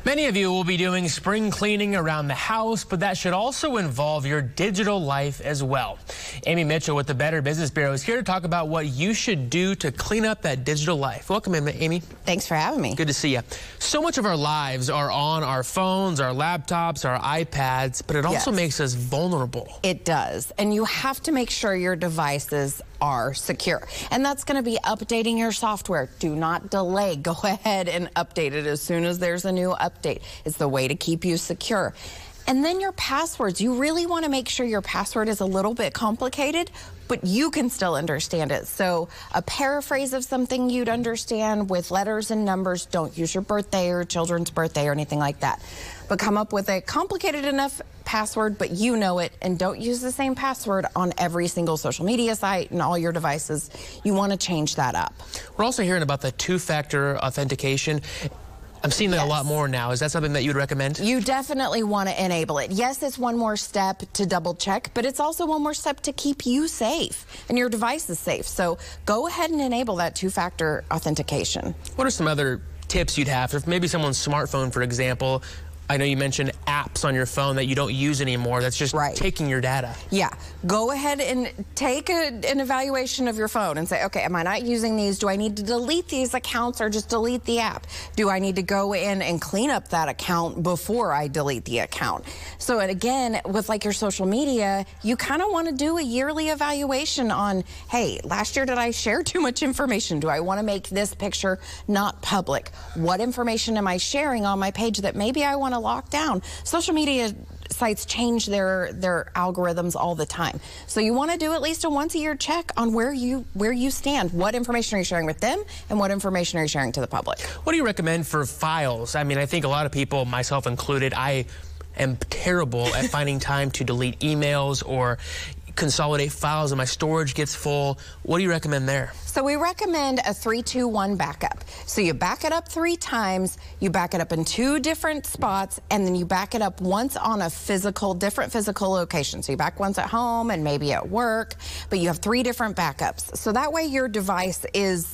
Many of you will be doing spring cleaning around the house, but that should also involve your digital life as well. Amy Mitchell with the Better Business Bureau is here to talk about what you should do to clean up that digital life. Welcome in, Amy. Thanks for having me. Good to see you. So much of our lives are on our phones, our laptops, our iPads, but it also makes us vulnerable. It does. And you have to make sure your devices are secure. And that's going to be updating your software. Do not delay. Go ahead and update it as soon as there's a new update. It's the way to keep you secure. And then your passwords. You really want to make sure your password is a little bit complicated, but you can still understand it. So a paraphrase of something you'd understand with letters and numbers. Don't use your birthday or children's birthday or anything like that. But come up with a complicated enough password, but you know it, and don't use the same password on every single social media site and all your devices. You want to change that up. We're also hearing about the two-factor authentication. I'm seeing that a lot more now. Is that something that you'd recommend? You definitely want to enable it. Yes, it's one more step to double check, but it's also one more step to keep you safe and your devices safe. So go ahead and enable that two-factor authentication. What are some other tips you'd have if maybe someone's smartphone, for example? I know you mentioned apps on your phone that you don't use anymore. That's just taking your data. Yeah. Go ahead and take an evaluation of your phone and say, okay, am I not using these? Do I need to delete these accounts or just delete the app? Do I need to go in and clean up that account before I delete the account? So again, with like your social media, you kind of want to do a yearly evaluation on, hey, last year did I share too much information? Do I want to make this picture not public? What information am I sharing on my page that maybe I want to lock down? Social media sites change their algorithms all the time. So you want to do at least a once-a-year check on where you stand. What information are you sharing with them and what information are you sharing to the public? What do you recommend for files? I mean, I think a lot of people, myself included, I am terrible at finding time to delete emails or consolidate files and my storage gets full. What do you recommend there? So we recommend a 3-2-1 backup. So you back it up 3 times, you back it up in 2 different spots, and then you back it up once on a different physical location. So you back once at home and maybe at work, but you have 3 different backups. So that way your device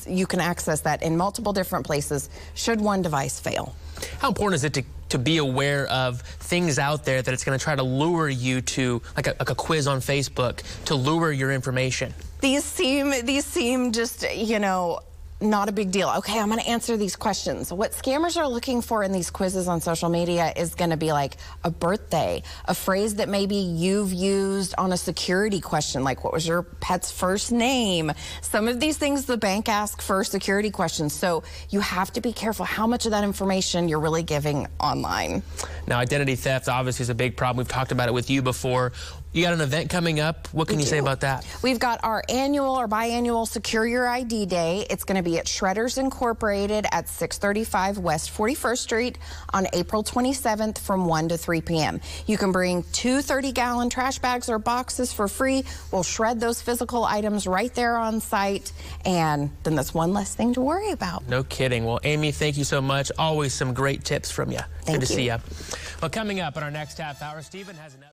you can access that in multiple different places should one device fail. How important is it to be aware of things out there that it's going to try to lure you to, like a quiz on Facebook, to lure your information? These seem just, you know, not a big deal. Okay, I'm going to answer these questions. What scammers are looking for in these quizzes on social media is going to be like a birthday, a phrase that maybe you've used on a security question, like what was your pet's first name? Some of these things the bank asks for security questions. So you have to be careful how much of that information you're really giving online. Now, identity theft obviously is a big problem. We've talked about it with you before. You got an event coming up. What can you say about that? We've got our annual or biannual Secure Your ID Day. It's going to be at Shredders Incorporated at 635 West 41st Street on April 27th from 1 to 3 p.m. You can bring 2 30-gallon trash bags or boxes for free. We'll shred those physical items right there on site, and then that's one less thing to worry about. No kidding. Well, Amy, thank you so much. Always some great tips from you. Good to see you. Well, coming up in our next half hour, Stephen has another